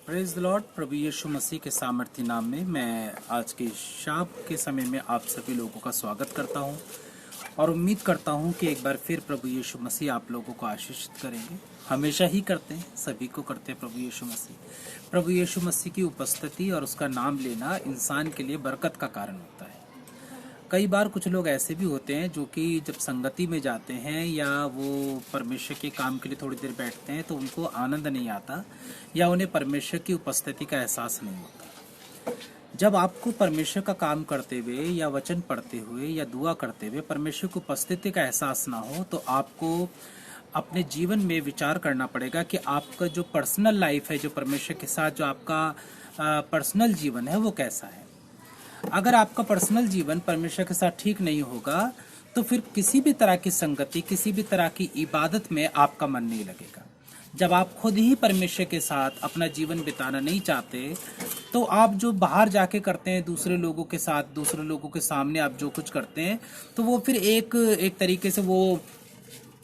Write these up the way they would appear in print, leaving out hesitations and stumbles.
Praise the lord. प्रभु यीशु मसीह के सामर्थ्य नाम में मैं आज के शाम के समय में आप सभी लोगों का स्वागत करता हूं और उम्मीद करता हूं कि एक बार फिर प्रभु यीशु मसीह आप लोगों को आशीषित करेंगे। हमेशा ही करते हैं, सभी को करते हैं प्रभु यीशु मसीह। प्रभु यीशु मसीह की उपस्थिति और उसका नाम लेना इंसान के लिए बरकत का कारण होता है। कई बार कुछ लोग ऐसे भी होते हैं जो कि जब संगति में जाते हैं या वो परमेश्वर के काम के लिए थोड़ी देर बैठते हैं तो उनको आनंद नहीं आता या उन्हें परमेश्वर की उपस्थिति का एहसास नहीं होता। जब आपको परमेश्वर का काम करते हुए या वचन पढ़ते हुए या दुआ करते हुए परमेश्वर की उपस्थिति का एहसास ना हो तो आपको अपने जीवन में विचार करना पड़ेगा कि आपका जो पर्सनल लाइफ है, जो परमेश्वर के साथ जो आपका पर्सनल जीवन है वो कैसा है। अगर आपका पर्सनल जीवन परमेश्वर के साथ ठीक नहीं होगा तो फिर किसी भी तरह की संगति, किसी भी तरह की इबादत में आपका मन नहीं लगेगा। जब आप खुद ही परमेश्वर के साथ अपना जीवन बिताना नहीं चाहते तो आप जो बाहर जाके करते हैं दूसरे लोगों के साथ, दूसरे लोगों के सामने आप जो कुछ करते हैं तो वो फिर एक तरीके से वो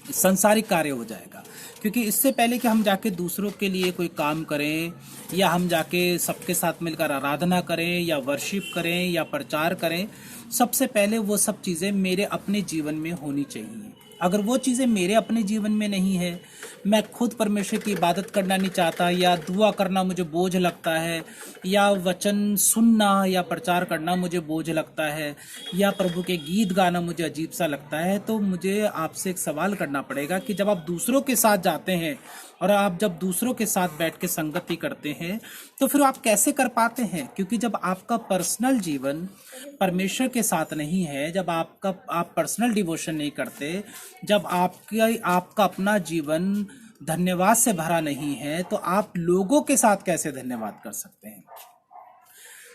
संसारिक कार्य हो जाएगा। क्योंकि इससे पहले कि हम जाके दूसरों के लिए कोई काम करें या हम जाके सबके साथ मिलकर आराधना करें या वर्शिप करें या प्रचार करें, सबसे पहले वो सब चीज़ें मेरे अपने जीवन में होनी चाहिए। अगर वो चीज़ें मेरे अपने जीवन में नहीं है, मैं खुद परमेश्वर की इबादत करना नहीं चाहता या दुआ करना मुझे बोझ लगता है या वचन सुनना या प्रचार करना मुझे बोझ लगता है या प्रभु के गीत गाना मुझे अजीब सा लगता है, तो मुझे आपसे एक सवाल करना पड़ेगा कि जब आप दूसरों के साथ जाते हैं और आप जब दूसरों के साथ बैठ के संगति करते हैं तो फिर आप कैसे कर पाते हैं। क्योंकि जब आपका पर्सनल जीवन परमेश्वर के साथ नहीं है, जब आप पर्सनल डिवोशन नहीं करते, जब आपका अपना जीवन धन्यवाद से भरा नहीं है तो आप लोगों के साथ कैसे धन्यवाद कर सकते हैं।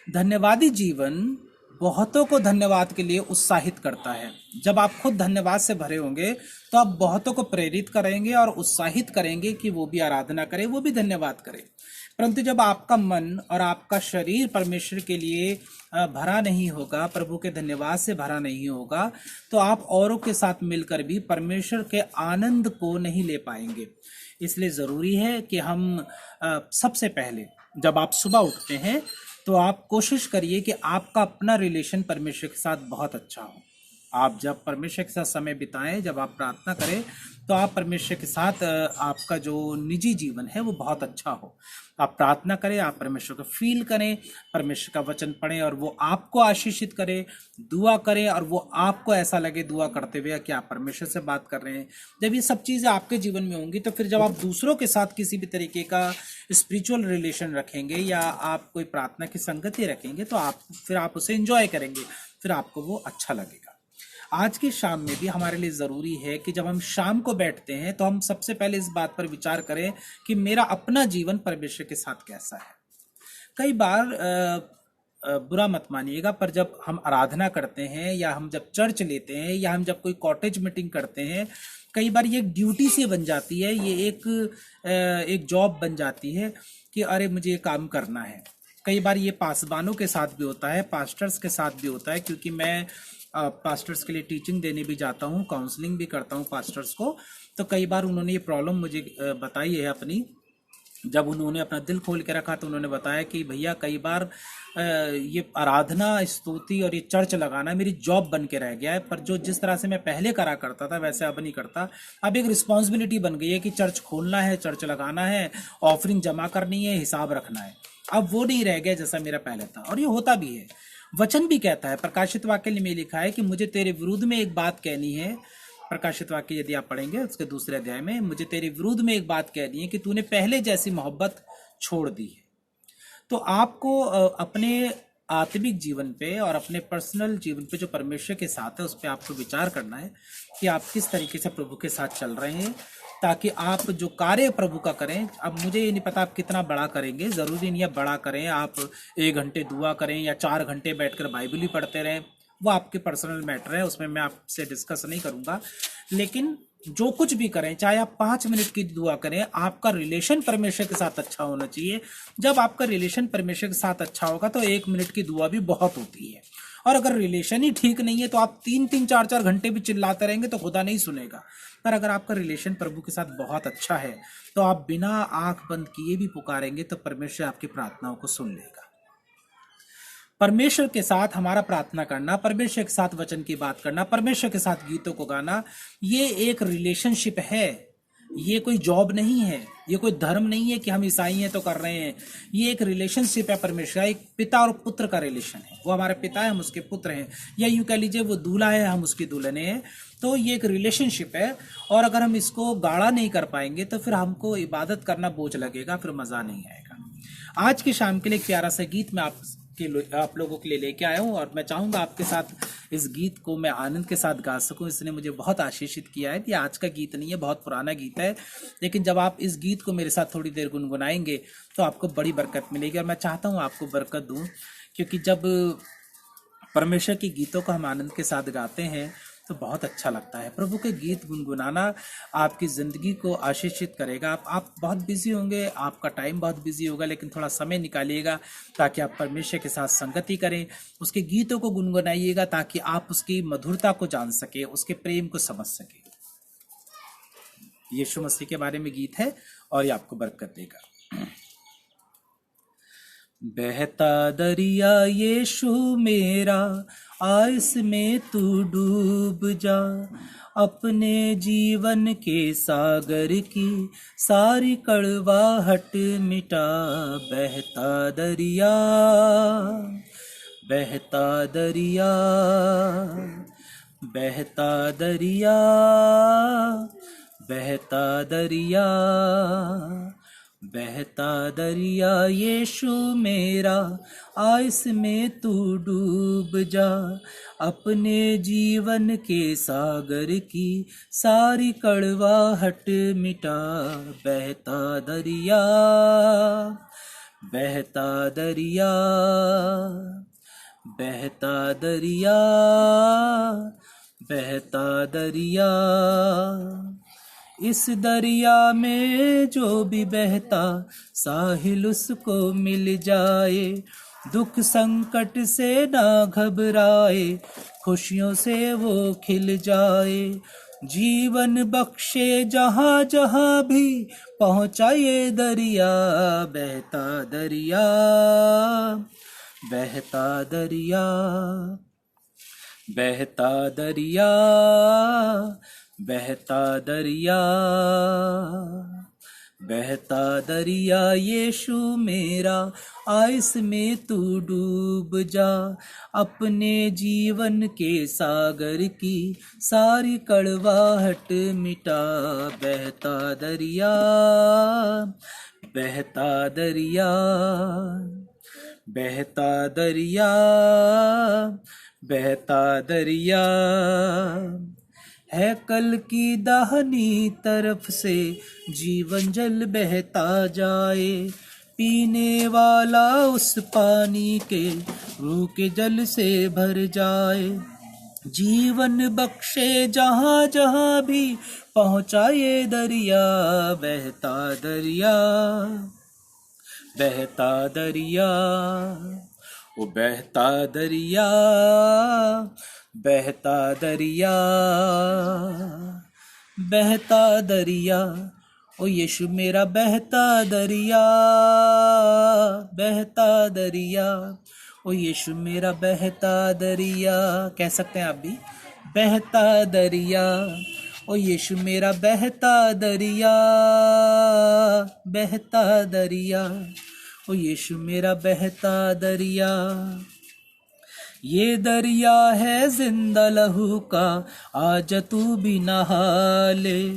धन्यवादी जीवन बहुतों को धन्यवाद के लिए उत्साहित करता है। जब आप खुद धन्यवाद से भरे होंगे तो आप बहुतों को प्रेरित करेंगे और उत्साहित करेंगे कि वो भी आराधना करें, वो भी धन्यवाद करें। परंतु जब आपका मन और आपका शरीर परमेश्वर के लिए भरा नहीं होगा, प्रभु के धन्यवाद से भरा नहीं होगा, तो आप औरों के साथ मिलकर भी परमेश्वर के आनंद को नहीं ले पाएंगे। इसलिए ज़रूरी है कि हम सबसे पहले जब आप सुबह उठते हैं तो आप कोशिश करिए कि आपका अपना रिलेशन परमेश्वर के साथ बहुत अच्छा हो। आप जब परमेश्वर के साथ समय बिताएं, जब आप प्रार्थना करें तो आप परमेश्वर के साथ आपका जो निजी जीवन है वो बहुत अच्छा हो। आप प्रार्थना करें, आप परमेश्वर को फील करें, परमेश्वर का वचन पढ़ें और वो आपको आशीषित करे। दुआ करें और वो आपको ऐसा लगे दुआ करते हुए कि आप परमेश्वर से बात कर रहे हैं। जब ये सब चीज़ें आपके जीवन में होंगी तो फिर जब आप दूसरों के साथ किसी भी तरीके का स्पिरिचुअल रिलेशन रखेंगे या आप कोई प्रार्थना की संगति रखेंगे तो आप उसे एंजॉय करेंगे, फिर आपको वो अच्छा लगेगा। आज की शाम में भी हमारे लिए ज़रूरी है कि जब हम शाम को बैठते हैं तो हम सबसे पहले इस बात पर विचार करें कि मेरा अपना जीवन परमेश्वर के साथ कैसा है। कई बार बुरा मत मानिएगा, पर जब हम आराधना करते हैं या हम जब चर्च लेते हैं या हम जब कोई कॉटेज मीटिंग करते हैं, कई बार ये एक ड्यूटी सी बन जाती है, ये एक जॉब बन जाती है कि अरे मुझे ये काम करना है। कई बार ये पासबानों के साथ भी होता है, पास्टर्स के साथ भी होता है, क्योंकि मैं पास्टर्स के लिए टीचिंग देने भी जाता हूँ, काउंसलिंग भी करता हूँ पास्टर्स को। तो कई बार उन्होंने ये प्रॉब्लम मुझे बताई है अपनी। जब उन्होंने अपना दिल खोल के रखा तो उन्होंने बताया कि भैया कई बार ये आराधना, स्तुति और ये चर्च लगाना मेरी जॉब बन के रह गया है, पर जो जिस तरह से मैं पहले करा करता था वैसे अब नहीं करता। अब एक रिस्पॉन्सिबिलिटी बन गई है कि चर्च खोलना है, चर्च लगाना है, ऑफरिंग जमा करनी है, हिसाब रखना है। अब वो नहीं रह गया जैसा मेरा पहले था, और ये होता भी है। वचन भी कहता है, प्रकाशित वाक्य में लिखा है कि मुझे तेरे विरुद्ध में एक बात कहनी है। प्रकाशित वाक्य यदि आप पढ़ेंगे उसके दूसरे अध्याय में, मुझे तेरे विरुद्ध में एक बात कहनी है कि तूने पहले जैसी मोहब्बत छोड़ दी है। तो आपको अपने आत्मिक जीवन पे और अपने पर्सनल जीवन पे जो परमेश्वर के साथ है उस पर आपको विचार करना है कि आप किस तरीके से प्रभु के साथ चल रहे हैं, ताकि आप जो कार्य प्रभु का करें। अब मुझे ये नहीं पता आप कितना बड़ा करेंगे, ज़रूरी नहीं है बड़ा करें, आप 1 घंटे दुआ करें या 4 घंटे बैठकर बाइबल ही पढ़ते रहें, वो आपके पर्सनल मैटर है, उसमें मैं आपसे डिस्कस नहीं करूँगा। लेकिन जो कुछ भी करें, चाहे आप 5 मिनट की दुआ करें, आपका रिलेशन परमेश्वर के साथ अच्छा होना चाहिए। जब आपका रिलेशन परमेश्वर के साथ अच्छा होगा तो 1 मिनट की दुआ भी बहुत होती है। और अगर रिलेशन ही ठीक नहीं है तो आप 3-3, 4-4 घंटे भी चिल्लाते रहेंगे तो खुदा नहीं सुनेगा। पर अगर आपका रिलेशन प्रभु के साथ बहुत अच्छा है तो आप बिना आंख बंद किए भी पुकारेंगे तो परमेश्वर आपकी प्रार्थनाओं को सुन लेगा। परमेश्वर के साथ हमारा प्रार्थना करना, परमेश्वर के साथ वचन की बात करना, परमेश्वर के साथ गीतों को गाना, ये एक रिलेशनशिप है। ये कोई जॉब नहीं है, ये कोई धर्म नहीं है कि हम ईसाई हैं तो कर रहे हैं। ये एक रिलेशनशिप है परमेश्वर, एक पिता और पुत्र का रिलेशन है। वो हमारे पिता है, हम उसके पुत्र हैं, या यूं कह लीजिए वो दूल्हा है, हम उसकी दुल्हने हैं। तो ये एक रिलेशनशिप है, और अगर हम इसको गाढ़ा नहीं कर पाएंगे तो फिर हमको इबादत करना बोझ लगेगा, फिर मजा नहीं आएगा। आज की शाम के लिए एक प्यारा सा गीत मैं आप लोगों के लिए लेके आया हूँ, और मैं चाहूंगा आपके साथ इस गीत को मैं आनंद के साथ गा सकूं। इसने मुझे बहुत आशीषित किया है। ये आज का गीत नहीं है, बहुत पुराना गीत है, लेकिन जब आप इस गीत को मेरे साथ थोड़ी देर गुनगुनाएंगे तो आपको बड़ी बरकत मिलेगी। और मैं चाहता हूँ आपको बरकत दूं, क्योंकि जब परमेश्वर के गीतों को हम आनंद के साथ गाते हैं तो बहुत अच्छा लगता है। प्रभु के गीत गुनगुनाना आपकी ज़िंदगी को आशीषित करेगा। आप बहुत बिजी होंगे, आपका टाइम बहुत बिजी होगा, लेकिन थोड़ा समय निकालिएगा ताकि आप परमेश्वर के साथ संगति करें, उसके गीतों को गुनगुनाइएगा ताकि आप उसकी मधुरता को जान सके, उसके प्रेम को समझ सके। यीशु मसीह के बारे में गीत है और ये आपको बरकत देगा। बहता दरिया यीशु मेरा, आ इसमें तू डूब जा, अपने जीवन के सागर की सारी कड़वाहट मिटा। बहता दरिया, बहता दरिया, बहता दरिया, बहता दरिया, बहता दरिया यीशु मेरा, आ इसमें तू डूब जा, अपने जीवन के सागर की सारी कड़वाहट मिटा। बहता दरिया, बहता दरिया, बहता दरिया, बहता दरिया, इस दरिया में जो भी बहता साहिल उसको मिल जाए, दुख संकट से ना घबराए, खुशियों से वो खिल जाए, जीवन बख्शे जहाँ जहाँ भी पहुँचाए दरिया। बहता दरिया, बहता दरिया, बहता दरिया, बहता दरिया, बहता दरिया यीशु मेरा, आ इसमें तू डूब जा, अपने जीवन के सागर की सारी कड़वाहट मिटा। बहता दरिया, बहता दरिया, बहता दरिया, बहता दरिया, है कल की दाहिनी तरफ से जीवन जल बहता जाए, पीने वाला उस पानी के रूह के जल से भर जाए, जीवन बख्शे जहाँ जहाँ भी पहुँचाए दरिया। बहता दरिया, बहता दरिया, ओ बहता दरिया, बहता दरिया, बहता दरिया, ओ यीशु मेरा बहता दरिया, बहता दरिया, ओ यीशु मेरा बहता दरिया। कह सकते हैं आप भी, बहता दरिया, ओ यीशु मेरा बहता दरिया, बहता दरिया, ओ यीशु मेरा बहता दरिया। ये दरिया है जिंदा लहू का, आज तू भी नहा ले,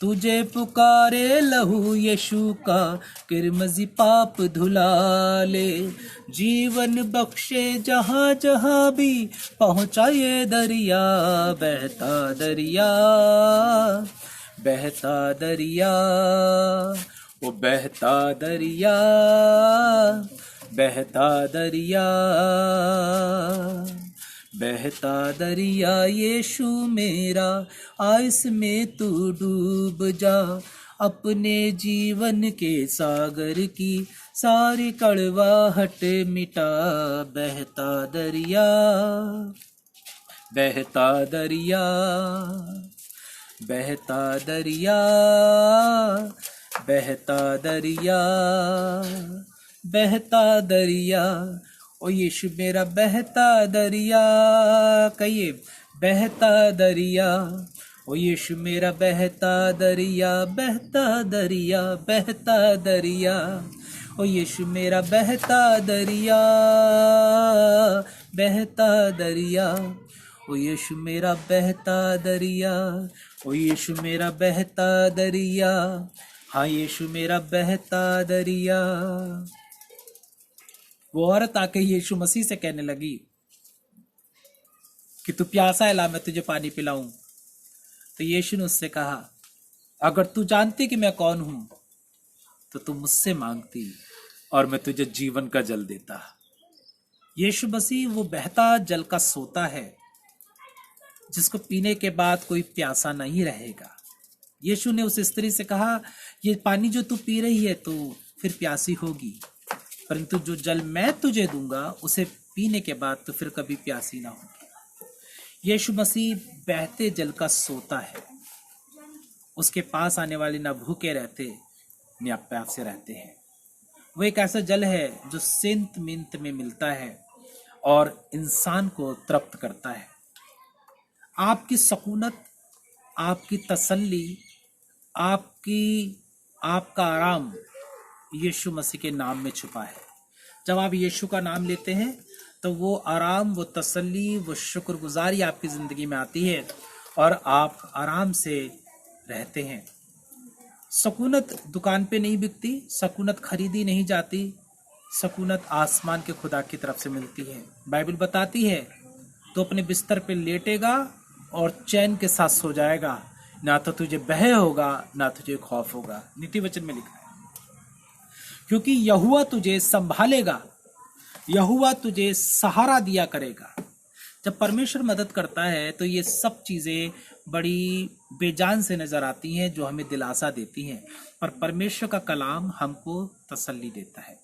तुझे पुकारे लहू यीशु का, किरमजी पाप धुला ले, जीवन बख्शे जहाँ जहाँ भी पहुँचाए दरिया। बहता दरिया, बहता दरिया, ओ बहता दरिया, बहता दरिया, बहता दरिया यीशु मेरा, आ इसमें तू डूब जा, अपने जीवन के सागर की सारी कड़वाहट मिटा। बहता दरिया, बहता दरिया, बहता दरिया, बहता दरिया, बहता दरिया। ओ यीशु मेरा बहता दरिया, कहिए बहता दरिया। ओ यीशु मेरा बहता दरिया, बहता दरिया, बहता दरिया। ओ यीशु मेरा बहता दरिया, बहता दरिया। ओ यीशु मेरा बहता दरिया, ओ यीशु मेरा बहता दरिया। हाँ यीशु मेरा बहता दरिया। वो औरत आके यीशु मसीह से कहने लगी कि तू प्यासा है, ला मैं तुझे पानी पिलाऊं। तो यीशु ने उससे कहा, अगर तू जानती कि मैं कौन हूं तो तू मुझसे मांगती और मैं तुझे जीवन का जल देता। यीशु मसीह वो बहता जल का सोता है जिसको पीने के बाद कोई प्यासा नहीं रहेगा। यीशु ने उस स्त्री से कहा, ये पानी जो तू पी रही है तो फिर प्यासी होगी, परंतु जो जल मैं तुझे दूंगा उसे पीने के बाद तो फिर कभी प्यासी ना होगी। यीशु मसीह बहते जल का सोता है। उसके पास आने वाले ना भूखे रहते न प्यासे रहते हैं। वो एक ऐसा जल है जो सेंत मिंत में मिलता है और इंसान को तृप्त करता है। आपकी सकूनत, आपकी तसल्ली, आपका आराम यीशु मसीह के नाम में छुपा है। जब आप यीशु का नाम लेते हैं तो वो आराम, वो तसल्ली, वो शुक्रगुजारी आपकी जिंदगी में आती है और आप आराम से रहते हैं। सकूनत दुकान पे नहीं बिकती, सकूनत खरीदी नहीं जाती, सकूनत आसमान के खुदा की तरफ से मिलती है। बाइबल बताती है तो अपने बिस्तर पे लेटेगा और चैन के साथ सो जाएगा, ना तो तुझे भय होगा ना तुझे खौफ होगा। नीति वचन में लिखा है, क्योंकि यहोवा तुझे संभालेगा, यहोवा तुझे सहारा दिया करेगा। जब परमेश्वर मदद करता है तो ये सब चीजें बड़ी बेजान से नजर आती हैं जो हमें दिलासा देती हैं, पर परमेश्वर का कलाम हमको तसल्ली देता है।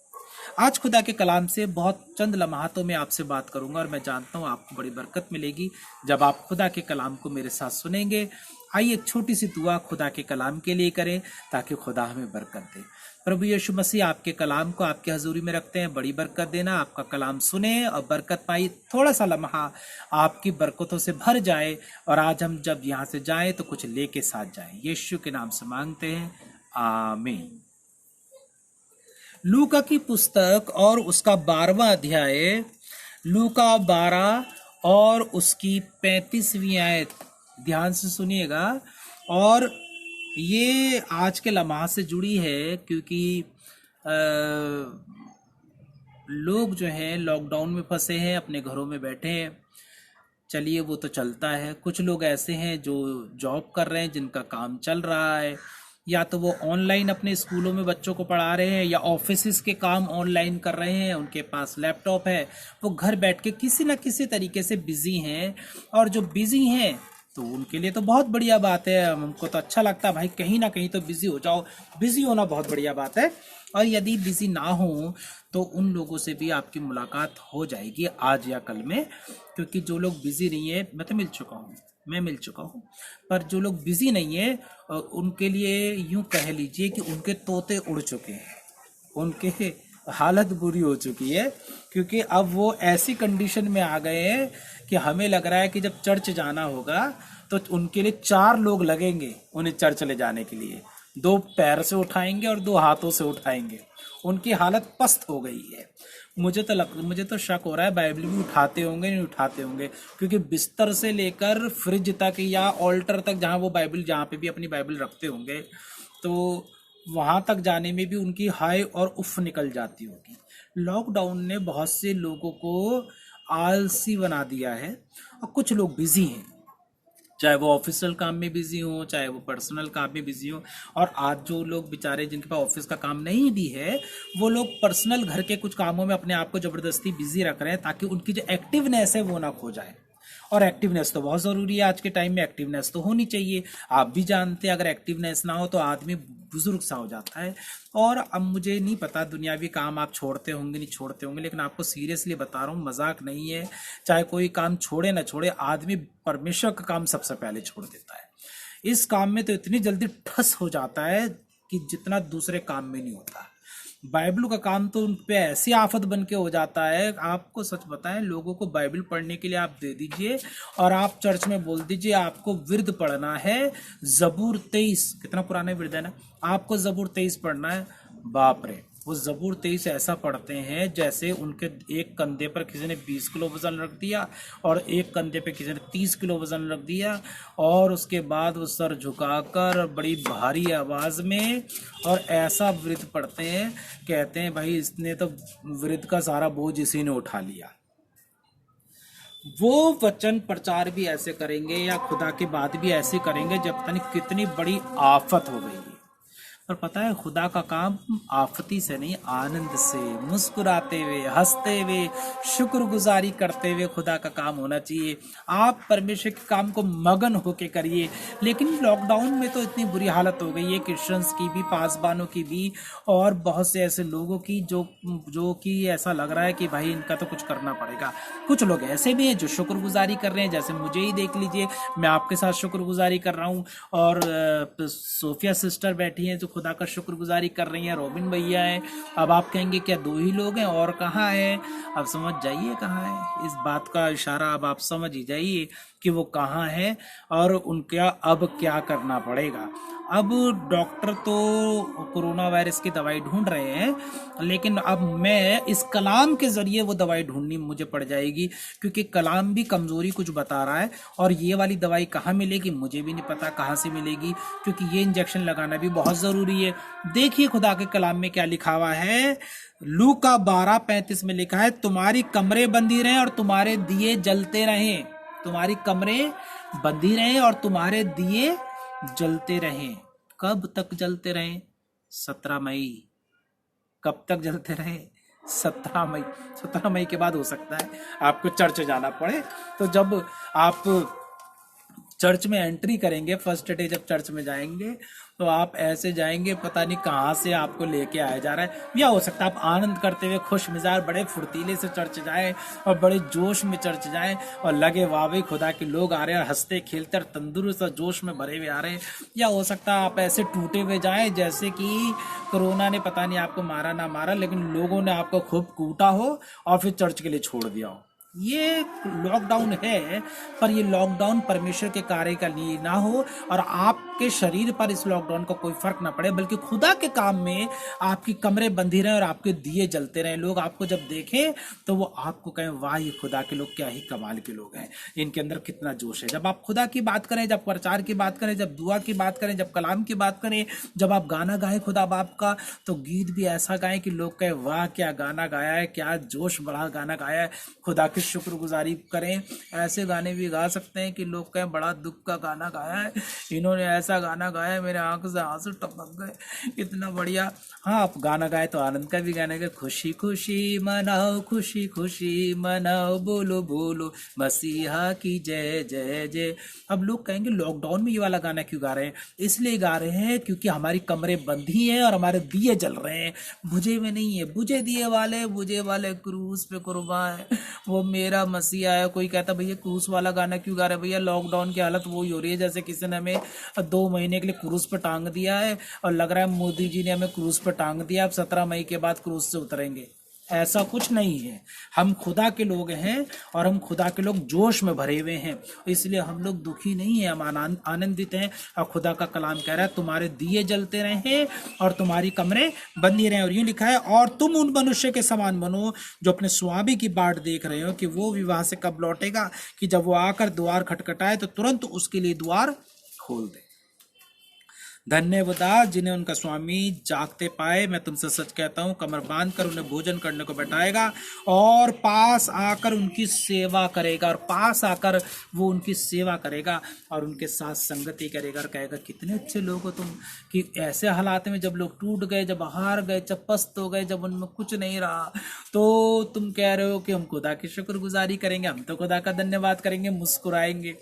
आज खुदा के कलाम से बहुत चंद लम्हातों में आपसे बात करूंगा और मैं जानता हूं आपको बड़ी बरकत मिलेगी जब आप खुदा के कलाम को मेरे साथ सुनेंगे। आइए एक छोटी सी दुआ खुदा के कलाम के लिए करें ताकि खुदा हमें बरकत दे। प्रभु यीशु मसीह, आपके कलाम को आपके हजूरी में रखते हैं, बड़ी बरकत देना। आपका कलाम सुने और बरकत पाई, थोड़ा सा लम्हा आपकी बरकतों से भर जाए और आज हम जब यहाँ से जाएं तो कुछ लेके साथ जाएं। यीशु के नाम से मांगते हैं, आमीन। लूका की पुस्तक और उसका 12वां अध्याय, लूका 12 और उसकी 35वीं आयत, ध्यान से सुनिएगा। और ये आज के लम्हा से जुड़ी है क्योंकि लोग जो हैं लॉकडाउन में फंसे हैं, अपने घरों में बैठे हैं। चलिए वो तो चलता है। कुछ लोग ऐसे हैं जो जॉब कर रहे हैं, जिनका काम चल रहा है, या तो वो ऑनलाइन अपने स्कूलों में बच्चों को पढ़ा रहे हैं या ऑफिस के काम ऑनलाइन कर रहे हैं, उनके पास लैपटॉप है, वो घर बैठ के किसी न किसी तरीके से बिजी हैं। और जो बिजी हैं तो उनके लिए तो बहुत बढ़िया बात है, हमको तो अच्छा लगता है भाई, कहीं ना कहीं तो बिजी हो जाओ। बिजी होना बहुत बढ़िया बात है। और यदि बिजी ना हो तो उन लोगों से भी आपकी मुलाकात हो जाएगी आज या कल में, क्योंकि जो लोग बिजी नहीं है, मैं तो मिल चुका हूँ, पर जो लोग बिजी नहीं है उनके लिए यूं कह लीजिए कि उनके तोते उड़ चुके हैं, उनके हालत बुरी हो चुकी है, क्योंकि अब वो ऐसी कंडीशन में आ गए हैं कि हमें लग रहा है कि जब चर्च जाना होगा तो उनके लिए 4 लोग लगेंगे उन्हें चर्च ले जाने के लिए। 2 पैर से उठाएंगे और 2 हाथों से उठाएंगे। उनकी हालत पस्त हो गई है। मुझे तो शक हो रहा है बाइबल भी उठाते होंगे नहीं उठाते होंगे, क्योंकि बिस्तर से लेकर फ्रिज तक या ऑल्टर तक जहाँ पे भी अपनी बाइबल रखते होंगे तो वहां तक जाने में भी उनकी हाय और उफ निकल जाती होगी। लॉकडाउन ने बहुत से लोगों को आलसी बना दिया है और कुछ लोग बिजी हैं, चाहे वो ऑफिशियल काम में बिजी हो, चाहे वो पर्सनल काम में बिजी हो। और आज जो लोग बेचारे जिनके पास ऑफिस का काम नहीं भी है, वो लोग पर्सनल घर के कुछ कामों में अपने आप को जबरदस्ती बिजी रख रहे हैं ताकि उनकी जो एक्टिवनेस है वो ना खो जाए। और एक्टिवनेस तो बहुत ज़रूरी है। आज के टाइम में एक्टिवनेस तो होनी चाहिए। आप भी जानते हैं अगर एक्टिवनेस ना हो तो आदमी बुजुर्ग सा हो जाता है। और अब मुझे नहीं पता दुनियावी काम आप छोड़ते होंगे नहीं छोड़ते होंगे, लेकिन आपको सीरियसली बता रहा हूँ, मजाक नहीं है। चाहे कोई काम छोड़े ना छोड़े, आदमी परमेश्वर का काम सबसे पहले छोड़ देता है। इस काम में तो इतनी जल्दी ठस हो जाता है कि जितना दूसरे काम में नहीं होता। बाइबल का काम तो उन पे ऐसी आफत बन के हो जाता है। आपको सच बताएं, लोगों को बाइबल पढ़ने के लिए आप दे दीजिए और आप चर्च में बोल दीजिए आपको विर्द पढ़ना है जबूर 23, कितना पुराना विर्द है ना, आपको जबूर 23 पढ़ना है। बाप रे, वो जबूर 23 ऐसा पढ़ते हैं जैसे उनके एक कंधे पर किसी ने 20 किलो वजन रख दिया और एक कंधे पे किसी ने 30 किलो वजन रख दिया, और उसके बाद वो सर झुकाकर बड़ी भारी आवाज में और ऐसा वृद्ध पढ़ते हैं, कहते हैं भाई इसने तो वृद्ध का सारा बोझ इसी ने उठा लिया। वो वचन प्रचार भी ऐसे करेंगे या खुदा की बात भी ऐसे करेंगे जब पता नहीं कितनी बड़ी आफत हो गई। और पता है खुदा का काम आफती से नहीं, आनंद से, मुस्कुराते हुए, हंसते हुए, शुक्रगुजारी करते हुए खुदा का काम होना चाहिए। आप परमेश्वर के काम को मगन होके करिए। लेकिन लॉकडाउन में तो इतनी बुरी हालत हो गई है क्रिश्चियंस की भी, पासबानों की भी, और बहुत से ऐसे लोगों की जो कि ऐसा लग रहा है कि भाई इनका तो कुछ करना पड़ेगा। कुछ लोग ऐसे भी हैं जो शुक्रगुजारी कर रहे हैं, जैसे मुझे ही देख लीजिए, मैं आपके साथ शुक्रगुजारी कर रहा हूँ, और सोफिया सिस्टर बैठी हैं जो खुदा का शुक्रगुजारी कर रही हैं, रोबिन भैया हैं। अब आप कहेंगे क्या 2 ही लोग हैं और कहाँ है? अब समझ जाइए कहाँ है। इस बात का इशारा अब आप समझ ही जाइए कि वो कहाँ है और उनका अब क्या करना पड़ेगा। अब डॉक्टर तो कोरोना वायरस की दवाई ढूंढ रहे हैं, लेकिन अब मैं इस कलाम के जरिए वो दवाई ढूंढनी मुझे पड़ जाएगी, क्योंकि कलाम भी कमजोरी कुछ बता रहा है। और ये वाली दवाई कहाँ मिलेगी मुझे भी नहीं पता कहाँ से मिलेगी, क्योंकि ये इंजेक्शन लगाना भी बहुत जरूरी है। देखिए खुदा के कलाम में क्या लिखा हुआ है। लूका 12:35 में लिखा है, तुम्हारी कमरे बंदी रहें और तुम्हारे दिए जलते रहें। तुम्हारी कमरे बंदी रहें और तुम्हारे दिए जलते रहें। कब तक जलते रहें? 17 मई। कब तक जलते रहें? 17 मई। 17 मई के बाद हो सकता है आपको चर्च जाना पड़े। तो जब आप चर्च में एंट्री करेंगे, फर्स्ट डे जब चर्च में जाएंगे, तो आप ऐसे जाएंगे पता नहीं कहाँ से आपको लेके आया जा रहा है। या हो सकता है आप आनंद करते हुए खुश मिजाज बड़े फुर्तीले से चर्च जाएं और बड़े जोश में चर्च जाएं और लगे वाह भाई खुदा के लोग आ रहे हैं, हंसते खेलते और तंदुरुस्त और जोश में भरे हुए आ रहे हैं। या हो सकता है आप ऐसे टूटे हुए जाएं जैसे कि कोरोना ने पता नहीं आपको मारा ना मारा, लेकिन लोगों ने आपको खूब कूटा हो और फिर चर्च के लिए छोड़ दिया हो। ये लॉकडाउन है, पर ये लॉकडाउन परमेश्वर के कार्य का लिए ना हो और आपके शरीर पर इस लॉकडाउन का कोई फर्क ना पड़े, बल्कि खुदा के काम में आपकी कमरे बंधी रहे और आपके दिए जलते रहे। लोग आपको जब देखें तो वो आपको कहें वाह ये खुदा के लोग क्या ही कमाल के लोग हैं, इनके अंदर कितना जोश है। जब आप खुदा की बात करें, जब प्रचार की बात करें, जब दुआ की बात करें, जब कलाम की बात करें, जब आप गाना गाएं खुदा बाप का, तो गीत भी ऐसा गाएं कि लोग कहें वाह क्या गाना गाया है, क्या जोश भरा गाना गाया है। खुदा की शुक्रगुजारी करें। ऐसे गाने भी गा सकते हैं कि लोग कहें बड़ा दुख का गाना गाया है, इन्होंने ऐसा गाना गाया मेरे आंख से आंसू टपक गए, इतना बढ़िया। हाँ, आप गाना गाए तो आनंद का भी गाना गाए, खुशी खुशी मनाओ, खुशी खुशी मनाओ, बोलो बोलो मसीहा की जय जय जय। अब लोग कहेंगे लॉकडाउन में ये वाला गाना क्यों गा रहे हैं? इसलिए गा रहे हैं क्योंकि हमारी कमरे बंधी हैं और हमारे दिए जल रहे हैं। बुझे में नहीं है, बुझे दिए वाले, बुझे वाले क्रूस पे कुर्बान है, वो मेरा मसीहा है। कोई कहता भैया क्रूस वाला गाना क्यों गा रहे हैं? भैया लॉकडाउन की हालत वही हो रही है जैसे किसी ने हमें 2 महीने के लिए क्रूस पर टांग दिया है और लग रहा है मोदी जी ने हमें क्रूस पर टांग दिया, अब 17 मई के बाद क्रूस से उतरेंगे। ऐसा कुछ नहीं है। हम खुदा के लोग हैं और हम खुदा के लोग जोश में भरे हुए हैं, इसलिए हम लोग दुखी नहीं हैं, हम आनंदित हैं। और खुदा का कलाम कह रहा है तुम्हारे दिए जलते रहे और तुम्हारी कमरे बंदी रहे। और यूं लिखा है, और तुम उन मनुष्य के समान बनो जो अपने स्वामी की बाट देख रहे हो कि वो विवाह से कब लौटेगा, कि जब वो आकर द्वार खटखटाए तो तुरंत उसके लिए द्वार खोल दे। धन्य वो दास जिन्हें उनका स्वामी जागते पाए। मैं तुमसे सच कहता हूँ, कमर बांध कर उन्हें भोजन करने को बैठाएगा और पास आकर उनकी सेवा करेगा, और पास आकर वो उनकी सेवा करेगा और उनके साथ संगति करेगा और कहेगा कितने अच्छे लोग हो तुम, कि ऐसे हालात में जब लोग टूट गए, जब हार गए, जब पस्त हो गए, जब उनमें कुछ नहीं रहा, तो तुम कह रहे हो कि हम खुदा की शुक्रगुजारी करेंगे, हम तो खुदा का धन्यवाद करेंगे, मुस्कुराएंगे।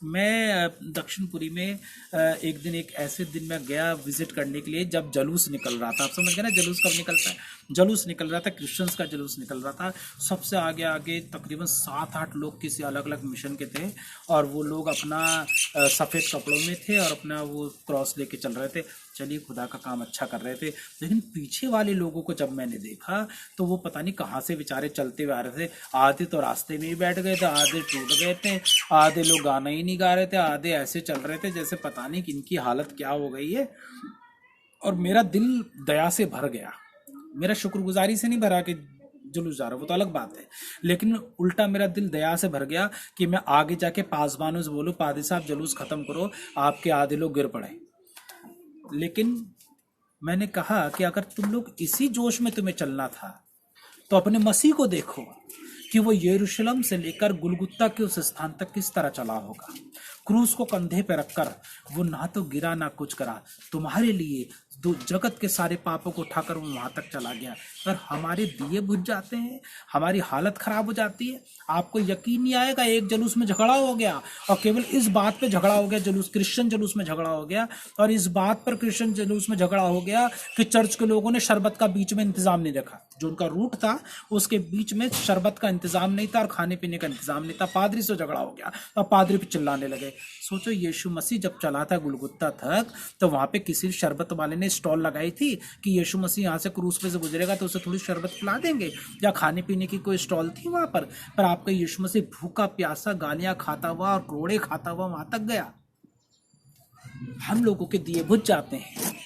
मैं दक्षिणपुरी में एक दिन, एक ऐसे दिन में गया विजिट करने के लिए जब जुलूस निकल रहा था। आप समझ गए ना, जुलूस कब निकलता है? जुलूस निकल रहा था, क्रिश्चियंस का जुलूस निकल रहा था। सबसे आगे आगे तकरीबन 7-8 लोग किसी अलग अलग मिशन के थे, और वो लोग अपना सफ़ेद कपड़ों में थे और अपना वो क्रॉस लेके चल रहे थे। चलिए, खुदा का काम अच्छा कर रहे थे। लेकिन पीछे वाले लोगों को जब मैंने देखा तो वो पता नहीं कहाँ से बेचारे चलते हुए आ रहे थे। आधे तो रास्ते में ही बैठ गए थे, आधे टूट गए थे, आधे लोग गाना ही नहीं गा रहे थे, आधे ऐसे चल रहे थे जैसे पता नहीं कि इनकी हालत क्या हो गई है। और मेरा दिल दया से भर गया। मेरा शुक्रगुजारी से नहीं भरा कि जुलूस जा रहा, वो तो अलग बात है, लेकिन उल्टा मेरा दिल दया से भर गया कि मैं आगे जाके पासबानों से बोलूं, पादी साहब जुलूस खत्म करो, आपके आधे लोग गिर पड़े। लेकिन मैंने कहा कि अगर तुम लोग इसी जोश में तुम्हें चलना था तो अपने मसीह को देखो कि वो यरूशलेम से लेकर गुलगुत्ता के उस स्थान तक किस तरह चला होगा। क्रूस को कंधे पे रखकर वो ना तो गिरा ना कुछ करा, तुम्हारे लिए दो जगत के सारे पापों को उठाकर वो वहां तक चला गया। और हमारे दिए बुझ जाते हैं, हमारी हालत खराब हो जाती है। आपको यकीन नहीं आएगा, एक जुलूस में झगड़ा हो गया, और केवल इस बात पे झगड़ा हो गया, जुलूस क्रिश्चियन जुलूस में झगड़ा हो गया, और इस बात पर क्रिश्चियन जुलूस में झगड़ा हो गया कि चर्च के लोगों ने शरबत का बीच में इंतजाम नहीं रखा। जो उनका रूट था उसके बीच में शरबत का इंतजाम नहीं था और खाने पीने का इंतजाम नहीं था। पादरी से झगड़ा हो गया और पादरी पे चिल्लाने लगे। सोचो, यीशु मसीह जब चला था गुलगुत्ता तक तो वहां पे किसी शरबत वाले ने स्टॉल लगाई थी कि यीशु मसीह यहाँ से क्रूस पे से गुजरेगा तो उसे थोड़ी शरबत पिला देंगे, या खाने पीने की कोई स्टॉल थी वहां पर आपका यीशु मसीह भूखा प्यासा गालियां खाता हुआ और कोड़े खाता हुआ वहां तक गया। हम लोगों के दिए बुझ जाते हैं।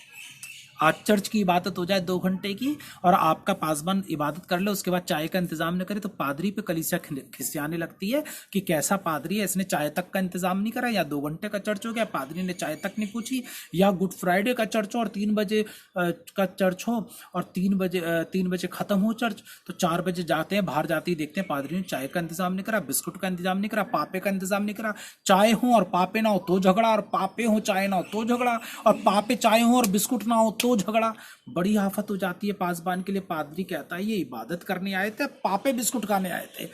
आज चर्च की इबादत हो जाए 2 घंटे की और आपका पासबान इबादत कर ले, उसके बाद चाय का इंतजाम न करे तो पादरी पे कलीसिया खिसियाने लगती है कि कैसा पादरी है, इसने चाय तक का इंतजाम नहीं करा। या 2 घंटे का चर्च हो गया, पादरी ने चाय तक नहीं पूछी। या गुड फ्राइडे का चर्च हो और 3 बजे का चर्च हो और 3 बजे खत्म हो चर्च, तो 4 बजे जाते हैं, बाहर जाते ही देखते हैं पादरी ने चाय का इंतजाम नहीं करा, बिस्कुट का इंतजाम नहीं करा, पापे का इंतजाम नहीं करा। चाय हो और पापे ना हो तो झगड़ा, और पापे हो चाय ना हो तो झगड़ा, और पापे चाय हो और बिस्कुट ना हो तो झगड़ा। बड़ी आफत हो जाती है पासबान के लिए। पादरी कहता है ये इबादत करने आए थे, पापे बिस्कुट खाने आए थे।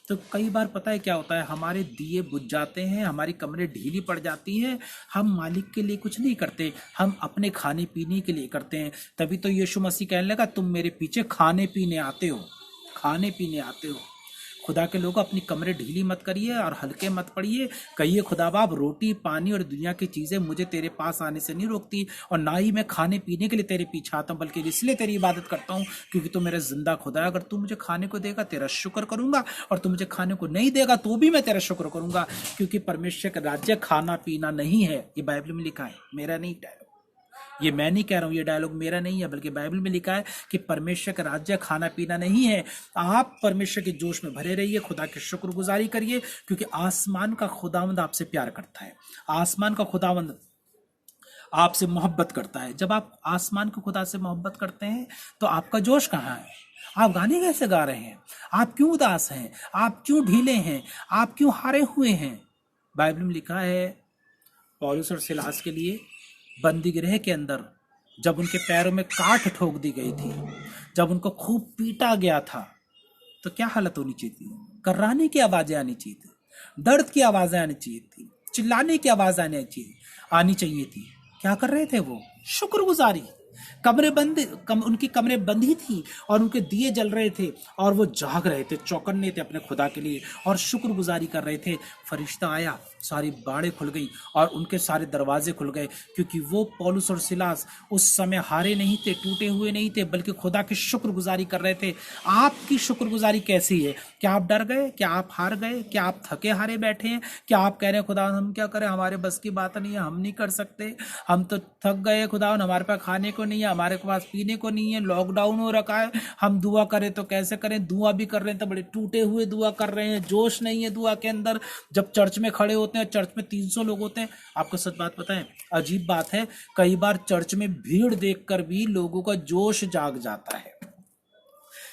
तो कई बार पता है क्या होता है, हमारे दिए बुझ जाते हैं, हमारी कमरे ढीली पड़ जाती हैं, हम मालिक के लिए कुछ नहीं करते, हम अपने खाने पीने के लिए करते हैं। तभी तो यीशु मसीह कहने लगा तुम मेरे पीछे खाने पीने आते हो, खाने पीने आते हो। खुदा के लोग अपनी कमरे ढीली मत करिए और हल्के मत पड़िए। कहिए खुदा बाप, रोटी पानी और दुनिया की चीजें मुझे तेरे पास आने से नहीं रोकती, और ना ही मैं खाने पीने के लिए तेरे पीछे आता हूँ, बल्कि इसलिए तेरी इबादत करता हूँ क्योंकि तू मेरा जिंदा खुदा है। अगर तू मुझे खाने को देगा तेरा शुक्र करूंगा, और तू मुझे खाने को नहीं देगा तो भी मैं तेरा शुक्र करूंगा, क्योंकि परमेश्वर का राज्य खाना पीना नहीं है। ये बाइबल में लिखा है, मेरा नहीं डायलॉग, ये मैं नहीं कह रहा हूं, ये डायलॉग मेरा नहीं है, बल्कि बाइबल में लिखा है कि परमेश्वर का राज्य खाना पीना नहीं है। आप परमेश्वर के जोश में भरे रहिए, खुदा की शुक्रगुजारी करिए, क्योंकि आसमान का खुदावंद आपसे प्यार करता है, आसमान का खुदावंद आपसे मोहब्बत करता है। जब आप आसमान के खुदा से मोहब्बत करते हैं तो आपका जोश कहाँ है? आप गाने कैसे गा रहे हैं? आप क्यों उदास हैं? आप क्यों ढीले हैं? आप क्यों हारे हुए हैं? बाइबल में लिखा है पौलुस और सिलास के लिए बंदी गृह के अंदर जब उनके पैरों में काट ठोक दी गई थी, जब उनको खूब पीटा गया था, तो क्या हालत होनी चाहिए थी? कर्राने की आवाजें आनी चाहिए थी, दर्द की आवाजें आनी चाहिए थी, चिल्लाने की आवाज आनी चाहिए थी। क्या कर रहे थे वो? शुक्रगुजारी। उनकी कमरें बंदी थी और उनके दिए जल रहे थे और वो जाग रहे थे, चौकन्ने थे अपने खुदा के लिए और शुक्रगुजारी कर रहे थे। फरिश्ता आया, सारी बाड़ें खुल गई और उनके सारे दरवाजे खुल गए, क्योंकि वो पौलुस और सिलास उस समय हारे नहीं थे, टूटे हुए नहीं थे, बल्कि खुदा की शुक्रगुजारी कर रहे थे। आपकी शुक्रगुजारी कैसी है? क्या आप डर गए? क्या आप हार गए? क्या आप थके हारे बैठे हैं? क्या आप कह रहे हैं खुदा हम क्या करें, हमारे बस की बात नहीं है, हम नहीं कर सकते, हम तो थक गए खुदा, हमारे पास खाने को नहीं है, हमारे पास पीने को नहीं है, लॉकडाउन हो रखा है, हम दुआ करें तो कैसे करें? दुआ भी कर रहे हैं तो बड़े टूटे हुए दुआ कर रहे हैं, जोश नहीं है दुआ के अंदर। जब चर्च में खड़े होते हैं, चर्च में 300 लोग होते हैं, आपको सच बात पता है, अजीब बात है, कई बार चर्च में भीड़ देखकर भी लोगों का जोश जाग जाता है।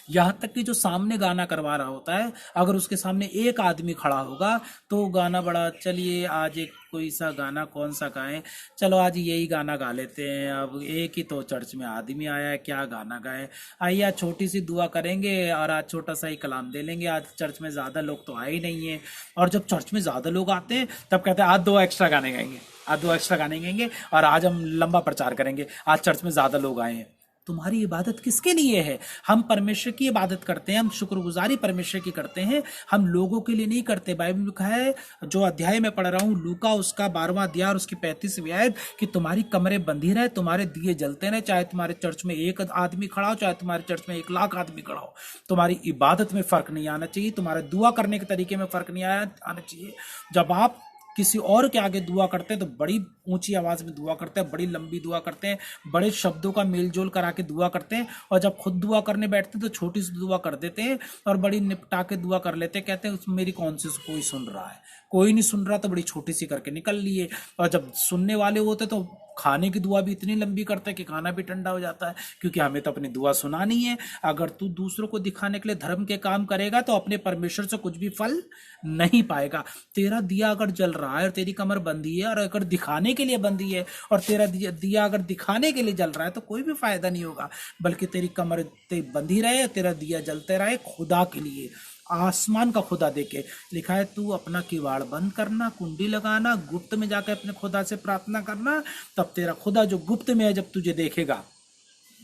यहाँ तक कि जो सामने गाना करवा रहा होता है, अगर उसके सामने एक आदमी खड़ा होगा तो गाना बड़ा, चलिए आज एक कोई सा गाना कौन सा गाएं, चलो आज यही गाना गा लेते हैं, अब एक ही तो चर्च में आदमी आया है, क्या गाना गाए, आइए आज छोटी सी दुआ करेंगे और आज छोटा सा ही कलाम दे लेंगे, आज चर्च में ज़्यादा लोग तो आए ही नहीं है। और जब चर्च में ज़्यादा लोग आते हैं तब कहते हैं आज 2 एक्स्ट्रा गाने गाएंगे, आज 2 एक्स्ट्रा गाने गाएंगे और आज हम लंबा प्रचार करेंगे, आज चर्च में ज़्यादा लोग आए हैं। तुम्हारी इबादत किसके लिए है? हम परमेश्वर की इबादत करते हैं, हम शुक्रगुजारी परमेश्वर की करते हैं, हम लोगों के लिए नहीं करते। बाइबल में लिखा है, जो अध्याय में पढ़ रहा हूँ लूका उसका 12वां अध्याय और उसकी 35वीं आयत, कि तुम्हारी कमरें बंधी रहे, तुम्हारे दिए जलते रहे, चाहे तुम्हारे चर्च में 1 आदमी खड़ा हो, चाहे तुम्हारे चर्च में 1 लाख आदमी खड़ा हो। तुम्हारी इबादत में फर्क नहीं आना चाहिए, तुम्हारे दुआ करने के तरीके में फर्क नहीं आना चाहिए। जब आप किसी और के आगे दुआ करते हैं तो बड़ी ऊंची आवाज में दुआ करते हैं, बड़ी लंबी दुआ करते हैं, बड़े शब्दों का मेलजोल करा के दुआ करते हैं, और जब खुद दुआ करने बैठते हैं तो छोटी सी दुआ कर देते हैं और बड़ी निपटा के दुआ कर लेते हैं। कहते हैं उसमें मेरी कौन सी कोई सुन रहा है, कोई नहीं सुन रहा, तो बड़ी छोटी सी करके निकल लिए। और जब सुनने वाले होते तो खाने की दुआ भी इतनी लंबी करते हैं कि खाना भी ठंडा हो जाता है, क्योंकि हमें तो अपनी दुआ सुनानी है। अगर तू दूसरों को दिखाने के लिए धर्म के काम करेगा तो अपने परमेश्वर से कुछ भी फल नहीं पाएगा। तेरा दिया अगर जल रहा है और तेरी कमर बंधी है और अगर दिखाने के लिए बंधी है और तेरा दिया अगर दिखाने के लिए जल रहा है तो कोई भी फायदा नहीं होगा, बल्कि तेरी कमर बंधी रहे, तेरा दिया जलते रहे खुदा के लिए, आसमान का खुदा देके। लिखा है तू अपना किवाड़ बंद करना, कुंडी लगाना, गुप्त में जाकर अपने खुदा से प्रार्थना करना, तब तेरा खुदा जो गुप्त में है जब तुझे देखेगा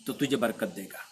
तो तुझे बरकत देगा।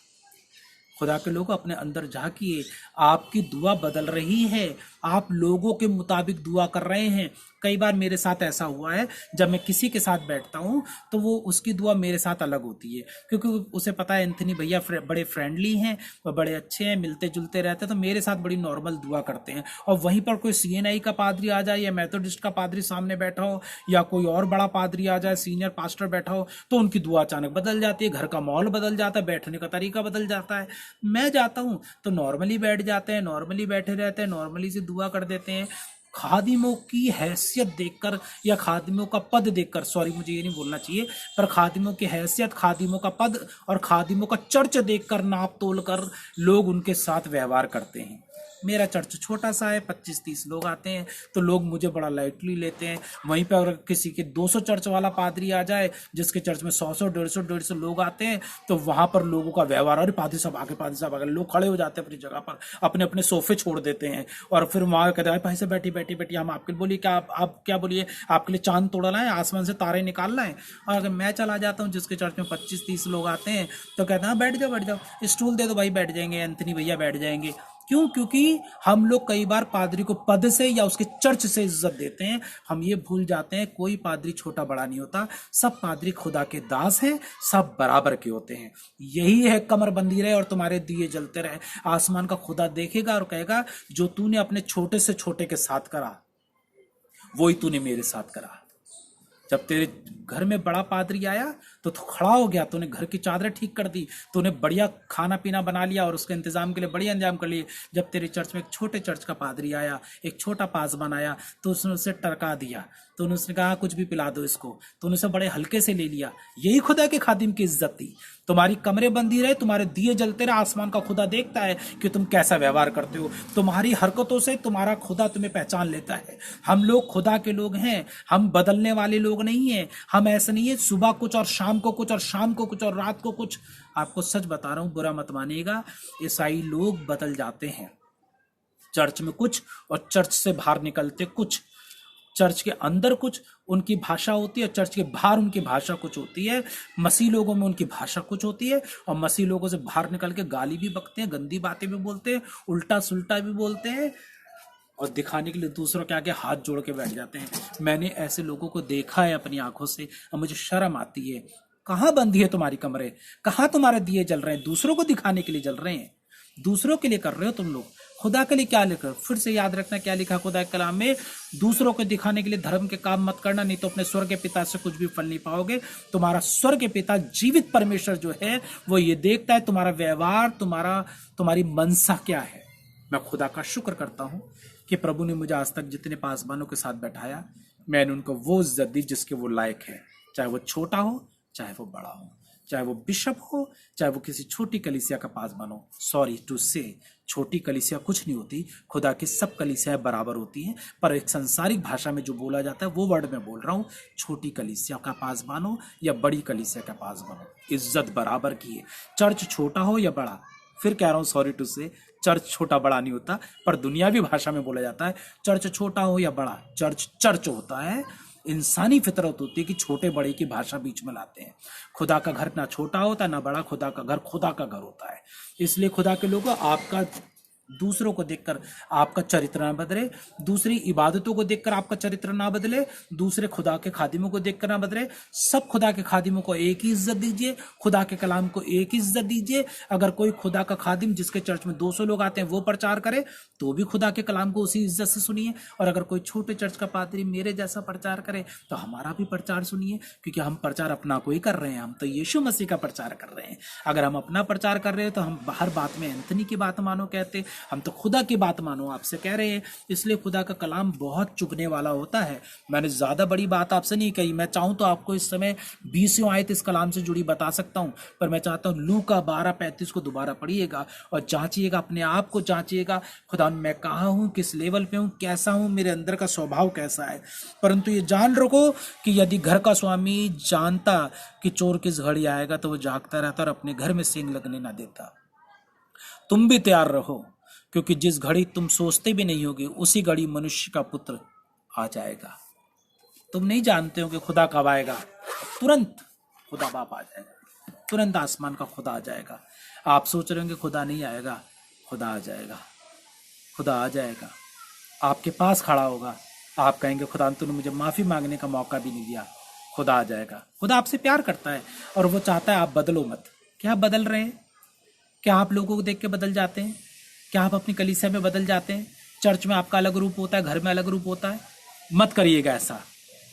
खुदा के लोग अपने अंदर झांकिए, आपकी दुआ बदल रही है, आप लोगों के मुताबिक दुआ कर रहे हैं। कई बार मेरे साथ ऐसा हुआ है, जब मैं किसी के साथ बैठता हूं तो वो उसकी दुआ मेरे साथ अलग होती है, क्योंकि उसे पता है एंथनी भैया बड़े फ्रेंडली हैं, वो बड़े अच्छे हैं, मिलते जुलते रहते हैं, तो मेरे साथ बड़ी नॉर्मल दुआ करते हैं। और वहीं पर कोई CNI का पादरी आ जाए या मेथोडिस्ट का पादरी सामने बैठा हो या कोई और बड़ा पादरी आ जाए, सीनियर पास्टर बैठा हो, तो उनकी दुआ अचानक बदल जाती है, घर का माहौल बदल जाता है, बैठने का तरीका बदल जाता है। मैं जाता हूं तो नॉर्मली बैठ जाते हैं, नॉर्मली बैठे रहते हैं, नॉर्मली से दुआ कर देते हैं। खादिमों की हैसियत देखकर या खादिमों का पद देखकर, सॉरी मुझे ये नहीं बोलना चाहिए, पर खादिमों की हैसियत, खादिमों का पद और खादिमों का चर्च देखकर, नाप तोल कर लोग उनके साथ व्यवहार करते हैं। मेरा चर्च छोटा सा है, 25-30 लोग आते हैं तो लोग मुझे बड़ा लाइटली लेते हैं। वहीं पर अगर किसी के 200 चर्च वाला पादरी आ जाए जिसके चर्च में 100 150 लोग आते हैं तो वहां पर लोगों का व्यवहार, अरे पादरी साहब आगे, पादरी साहब आगे, लोग खड़े हो जाते हैं अपनी जगह पर, अपने अपने सोफे छोड़ देते हैं और फिर वहां कहते हैं भाई से बैठी बैठी बैठी, हम आपके लिए बोलिए, क्या आप क्या बोलिए, आपके लिए चांद तोड़ना है, आसमान से तारे निकालना है। और अगर मैं चला जाता हूँ जिसके चर्च में 25-30 लोग आते हैं तो कहते हैं बैठ जाओ बैठ जाओ, स्टूल दे दो भाई, बैठ जाएंगे, एंथनी भैया बैठ जाएंगे। क्यों? क्योंकि हम लोग कई बार पादरी को पद से या उसके चर्च से इज्जत देते हैं। हम ये भूल जाते हैं कोई पादरी छोटा बड़ा नहीं होता, सब पादरी खुदा के दास हैं, सब बराबर के होते हैं। यही है कमर बंधी रहे और तुम्हारे दिए जलते रहे। आसमान का खुदा देखेगा और कहेगा जो तूने अपने छोटे से छोटे के साथ करा वही तूने मेरे साथ करा। जब तेरे घर में बड़ा पादरी आया तो तू खड़ा हो गया, तूने घर की चादरें ठीक कर दी, तूने बढ़िया खाना पीना बना लिया और उसके इंतजाम के लिए बढ़िया इंतजाम कर लिए। जब तेरे चर्च में एक छोटे चर्च का पादरी आया, एक छोटा पासवान आया, तो उसने उसे टरका दिया, तो उसने कहा कुछ भी पिला दो इसको, तो उसे बड़े हल्के से ले लिया। यही खुदा के खादिम की इज्जत थी। तुम्हारी कमरे बंदी रहे, तुम्हारे दिए जलते रहे, आसमान का खुदा देखता है कि तुम कैसा व्यवहार करते हो। तुम्हारी हरकतों से तुम्हारा खुदा तुम्हें पहचान लेता है। हम लोग खुदा के लोग हैं, हम बदलने वाले लोग नहीं हैं। हम ऐसे नहीं है सुबह कुछ और शाम को कुछ और शाम को कुछ और रात को कुछ। आपको सच बता रहा हूं, बुरा मत मानिएगा, ईसाई लोग बदल जाते हैं। चर्च में कुछ और चर्च से बाहर निकलते कुछ, चर्च के अंदर कुछ उनकी भाषा होती है, चर्च के बाहर उनकी भाषा कुछ होती है। मसीह लोगों में उनकी भाषा कुछ होती है और मसीह लोगों से बाहर निकल के गाली भी बकते हैं, गंदी बातें भी बोलते हैं, उल्टा सुल्टा भी बोलते हैं और दिखाने के लिए दूसरों के आगे हाथ जोड़ के बैठ जाते हैं। मैंने ऐसे लोगों को देखा है अपनी आंखों से और मुझे शर्म आती है। कहाँ बंधी है तुम्हारी कमरे, कहाँ तुम्हारे दिए जल रहे हैं? दूसरों को दिखाने के लिए जल रहे हैं, दूसरों के लिए कर रहे हो तुम लोग। खुदा के लिए क्या लिखा? फिर से याद रखना क्या लिखा खुदा के कलाम में, दूसरों को दिखाने के लिए धर्म के काम मत करना, नहीं तो अपने स्वर्ग के पिता से कुछ भी फल नहीं पाओगे। तुम्हारा स्वर्ग के पिता जीवित परमेश्वर जो है वो ये देखता है तुम्हारा व्यवहार, तुम्हारी मनसा क्या है। मैं खुदा का शुक्र करता हूं कि प्रभु ने मुझे आज तक जितने पासबानों के साथ बैठाया, मैंने उनको वो इज्जत दी जिसके वो लायक है, चाहे वो छोटा हो चाहे वो बड़ा हो, चाहे वो बिशप हो चाहे वो किसी छोटी कलीसिया का पासबान हो। सॉरी टू से, छोटी कलीसिया कुछ नहीं होती, खुदा की सब कलीसियाएं बराबर होती हैं, पर एक संसारिक भाषा में जो बोला जाता है वो वर्ड में बोल रहा हूँ। छोटी कलीसिया का पासबान हो या बड़ी कलीसिया का पासबान हो, इज्जत बराबर की है। चर्च छोटा हो या बड़ा, फिर कह रहा हूँ सॉरी टू से, चर्च छोटा बड़ा नहीं होता, पर दुनियावी भाषा में बोला जाता है चर्च छोटा हो या बड़ा, चर्च चर्च होता है। इंसानी फितरत होती है कि छोटे बड़े की भाषा बीच में लाते हैं। खुदा का घर ना छोटा होता ना बड़ा, खुदा का घर खुदा का घर होता है। इसलिए खुदा के लोगों, आपका दूसरों को देखकर आपका चरित्र ना बदले, दूसरी इबादतों को देखकर आपका चरित्र ना बदले, दूसरे खुदा के खादिमों को देखकर ना बदले। सब खुदा के खादिमों को एक ही इज्जत दीजिए, खुदा के कलाम को एक ही इज्जत दीजिए। अगर कोई खुदा का खादिम जिसके चर्च में 200 लोग आते हैं वो प्रचार करे तो भी खुदा के कलाम को उसी इज्जत से सुनिए, और अगर कोई छोटे चर्च का पादरी मेरे जैसा प्रचार करे तो हमारा भी प्रचार सुनिए, क्योंकि हम प्रचार अपना को ही कर रहे हैं। हम तो यीशु मसीह का प्रचार कर रहे हैं। अगर हम अपना प्रचार कर रहे हैं तो हम हर बात में एंथनी की बात मानो कहते, हम तो खुदा की बात मानो आपसे कह रहे हैं। इसलिए खुदा का कलाम बहुत चुभने वाला होता है। मैंने ज्यादा बड़ी बात आपसे नहीं कही। मैं चाहूं तो आपको इस समय 20 आयत इस कलाम से जुड़ी बता सकता हूं, पर मैं चाहता हूं लूका 12:35 को दोबारा पढ़िएगा और जांचिएगा, अपने आप को जांचिएगा। खुदा मैं कहाँ हूं, किस लेवल पे हूं, कैसा हूं, मेरे अंदर का स्वभाव कैसा है। परंतु ये जान रखो कि यदि घर का स्वामी जानता कि चोर किस घड़ी आएगा तो वो जागता रहता और अपने घर में सींग लगने ना देता। तुम भी तैयार रहो, क्योंकि जिस घड़ी तुम सोचते भी नहीं होगे उसी घड़ी मनुष्य का पुत्र आ जाएगा। तुम नहीं जानते हो कि खुदा कब आएगा, तुरंत खुदा बाप आ जाएगा, तुरंत आसमान का खुदा आ जाएगा। आप सोच रहे होंगे खुदा नहीं आएगा, खुदा आ जाएगा, खुदा आ जाएगा, आपके पास खड़ा होगा। आप कहेंगे खुदा तूने मुझे माफी मांगने का मौका भी नहीं दिया। खुदा आ जाएगा। खुदा आपसे प्यार करता है और वो चाहता है आप बदलो मत। क्या आप बदल रहे हैं? क्या आप लोगों को देख के बदल जाते हैं? क्या आप अपनी कलीसिया में बदल जाते हैं? चर्च में आपका अलग रूप होता है, घर में अलग रूप होता है। मत करिएगा ऐसा।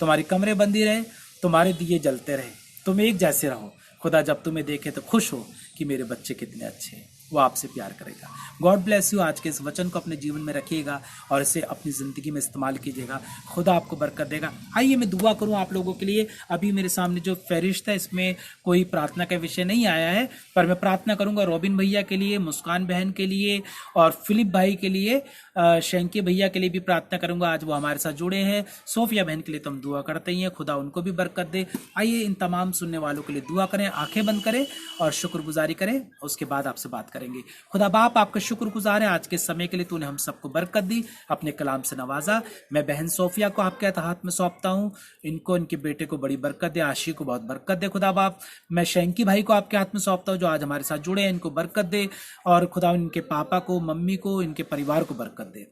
तुम्हारी कमरे बंदी रहे, तुम्हारे दिए जलते रहे, तुम एक जैसे रहो। खुदा जब तुम्हें देखे तो खुश हो कि मेरे बच्चे कितने अच्छे हैं। वो आपसे प्यार करेगा। God bless you. आज के इस वचन को अपने जीवन में रखिएगा और इसे अपनी ज़िंदगी में इस्तेमाल कीजिएगा। खुदा आपको बरकत देगा। आइए मैं दुआ करूं आप लोगों के लिए। अभी मेरे सामने जो फहरिस्त है इसमें कोई प्रार्थना का विषय नहीं आया है, पर मैं प्रार्थना करूंगा रॉबिन भैया के लिए, मुस्कान बहन के लिए और फिलिप भाई के लिए, शंकी भैया के लिए भी प्रार्थना करूंगा। आज वो हमारे साथ जुड़े हैं। सोफिया बहन के लिए तो हम दुआ करते ही हैं, खुदा उनको भी बरकत दे। आइए इन तमाम सुनने वालों के लिए दुआ करें, आंखें बंद करें और शुक्रगुजारी करें। उसके बाद आपसे बात करेंगे। खुदा बाप आपका शुक्रगुजार है आज के समय के लिए। तूने हम सबको बरकत दी, अपने कलाम से नवाजा। मैं बहन सोफिया को आपके हाथ में सौंपता हूँ। इनको, इनके बेटे को बड़ी बरकत दे, आशी को बहुत बरकत दे खुदा बाप। मैं शंकी भाई को आपके हाथ में सौंपता हूँ जो आज हमारे साथ जुड़े हैं, इनको बरकत दे। और खुदा इनके पापा को, मम्मी को, इनके परिवार को बरकत दे।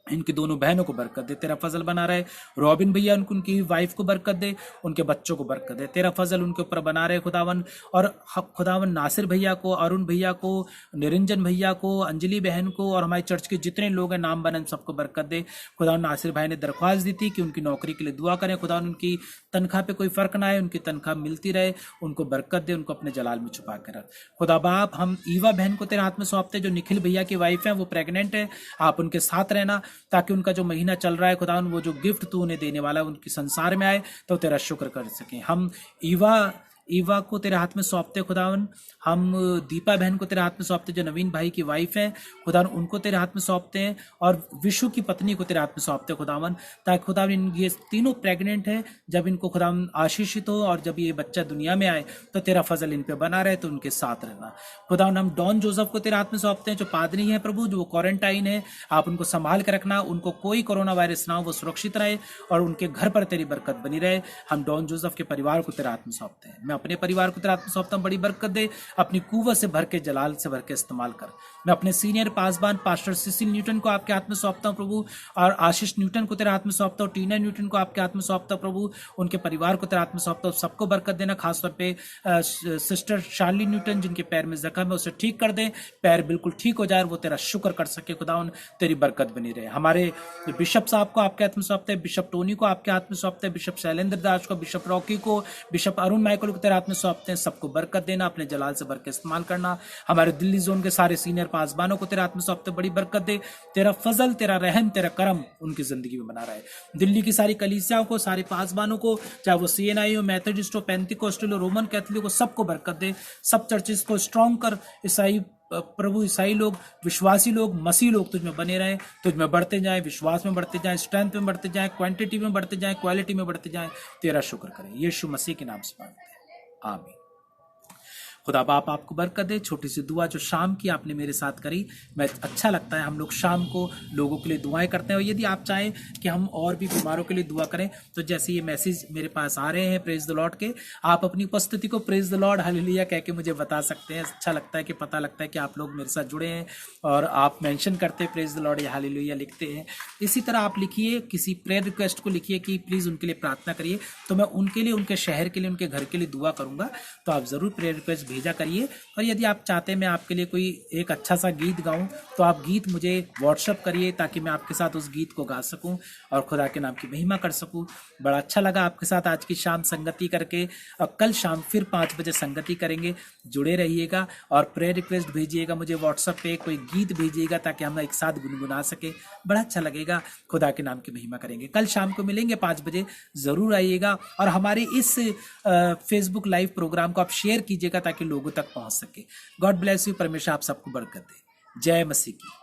इनकी दोनों बहनों को बरकत दे, तेरा फजल बना रहे। रॉबिन भैया उनकी वाइफ को बरकत दे, उनके बच्चों को बरकत दे, तेरा फजल उनके ऊपर बना रहे खुदावन। और खुदावन नासिर भैया को, अरुण भैया को, निरंजन भैया को, अंजलि बहन को और हमारे चर्च के जितने लोग हैं नाम बनन सबको बरकत दे। खुदावन नासिर भाई ने दरख्वास्त दी थी कि उनकी नौकरी के लिए दुआ करें। खुदावन उनकी तनख्वाह पे कोई फर्क ना आए, उनकी तनख्वाह मिलती रहे, उनको बरकत दे, उनको अपने जलाल में छुपा कर रख। खुदा बाप हम ईवा बहन को तेरे हाथ में सौंपते, जो निखिल भैया की वाइफ है, वो प्रेग्नेंट है। आप उनके साथ रहना ताकि उनका जो महीना चल रहा है खुदावन, वो जो गिफ्ट तू उन्हें देने वाला है उनके संसार में आए तो तेरा शुक्र कर सकें। हम ईवा को तेरे हाथ में सौंपते खुदावन। हम दीपा बहन को तेरे हाथ में सौंपते जो नवीन भाई की वाइफ है खुदावन, उनको तेरे हाथ में सौंपते हैं। और विशु की पत्नी को तेरे हाथ में सौंपते खुदावन, ताकि खुदावन ये तीनों प्रेग्नेंट है, जब इनको खुदावन आशीषित हो और जब ये बच्चा दुनिया में आए तो तेरा फजल इन पे बना रहे, तो उनके साथ रहना खुदावन। हम डॉन जोसेफ को तेरे हाथ में सौंपते हैं जो पादरी है प्रभु, जो क्वारंटाइन है। आप उनको संभाल कर रखना, उनको कोई कोरोना वायरस ना हो, वो सुरक्षित रहे और उनके घर पर तेरी बरकत बनी रहे। हम डॉन जोसेफ के परिवार को तेरे हाथ में सौंपते हैं। मैं अपने परिवार को तेरे हाथ में सौंपता हूं, बड़ी बरकत दे, अपनी कुव्वत से भर के, जलाल से भर के इस्तेमाल कर। मैं अपने सीनियर पासबान पास्टर सिसिल न्यूटन को आपके हाथ में सौंपता हूं प्रभु, और आशीष न्यूटन को तेरे हाथ में सौंपता हूं, टीना न्यूटन को आपके हाथ में सौंपता हूं प्रभु, उनके परिवार को तेरे हाथ में सौंपता हूं। सबको बरकत देना, खासतौर पे सिस्टर शार्ली न्यूटन जिनके पैर में जख्म है उसे ठीक कर दे, पैर बिल्कुल ठीक हो जाए, वो तेरा शुक्र कर सके खुदावन, तेरी बरकत बनी रहे। हमारे बिशप साहब को आपके हाथ में सौंपते हैं, बिशप टोनी को आपके हाथ में सौंपते हैं, बिशप शैलेंद्र दास को, बिशप रॉकी को, बिशप अरुण माइकल को तेरे हाथ में सौंपते हैं, सबको बरकत देना, अपने जलाल से बरकत इस्तेमाल करना। हमारे दिल्ली जोन के सारे सीनियर पासबानों को तेरे हाथ में सौंपते, बड़ी बरकत दे, तेरा फजल, तेरा रहम, तेरा करम उनकी जिंदगी में बना रहे। दिल्ली की सारी कलीसियाओं को, सारे पासबानों को, चाहे वो CNI हो, मैथोडिस्ट हो, पेंटिकोस्टल हो, रोमन कैथलिक हो, सबको बरकत दे। सब चर्चेस को स्ट्रॉन्ग कर। ईसाई प्रभु, ईसाई लोग, विश्वासी लोग, मसीह लोग तुझ में बने रहे, तुझ में बढ़ते जाएं, विश्वास में बढ़ते जाएं, स्ट्रेंथ में बढ़ते जाएं, क्वांटिटी में बढ़ते जाएं, क्वालिटी में बढ़ते जाएं। तेरा शुक्र करें, यीशु मसीह के नाम से मांगते हैं, आमीन। खुदा बाप आपको बरकत दे। छोटी सी दुआ जो शाम की आपने मेरे साथ करी, मैं अच्छा लगता है, हम लोग शाम को लोगों के लिए दुआएं करते हैं। और यदि आप चाहें कि हम और भी बीमारों के लिए दुआ करें, तो जैसे ये मैसेज मेरे पास आ रहे हैं प्रेज द लॉर्ड के, आप अपनी उपस्थिति को प्रेज द लॉर्ड हालेलुया कह के मुझे बता सकते हैं। अच्छा लगता है कि पता लगता है कि आप लोग मेरे साथ जुड़े हैं और आप मेंशन करते हैं प्रेज द लॉर्ड या हालेलुया लिखते हैं। इसी तरह आप लिखिए, किसी प्रेयर रिक्वेस्ट को लिखिए कि प्लीज़ उनके लिए प्रार्थना करिए, तो मैं उनके लिए, उनके शहर के लिए, उनके घर के लिए दुआ करूंगा। तो आप ज़रूर प्रेयर रिक्वेस्ट भेजा करिए। और यदि आप चाहते हैं मैं आपके लिए कोई एक अच्छा सा गीत गाऊं, तो आप गीत मुझे व्हाट्सअप करिए, ताकि मैं आपके साथ उस गीत को गा सकूं और खुदा के नाम की महिमा कर सकूं। बड़ा अच्छा लगा आपके साथ आज की शाम संगति करके। और कल शाम फिर 5 बजे संगति करेंगे। जुड़े रहिएगा और प्रेयर रिक्वेस्ट भेजिएगा मुझे व्हाट्सएप पे, कोई गीत भेजिएगा ताकि हम एक साथ गुनगुना सके। बड़ा अच्छा लगेगा, खुदा के नाम की महिमा करेंगे। कल शाम को मिलेंगे 5 बजे, ज़रूर आइएगा। और हमारे इस फेसबुक लाइव प्रोग्राम को आप शेयर कीजिएगा ताकि लोगों तक पहुंच सके। God bless you. परमेश्वर आप सबको बरकत दे। जय मसीह की।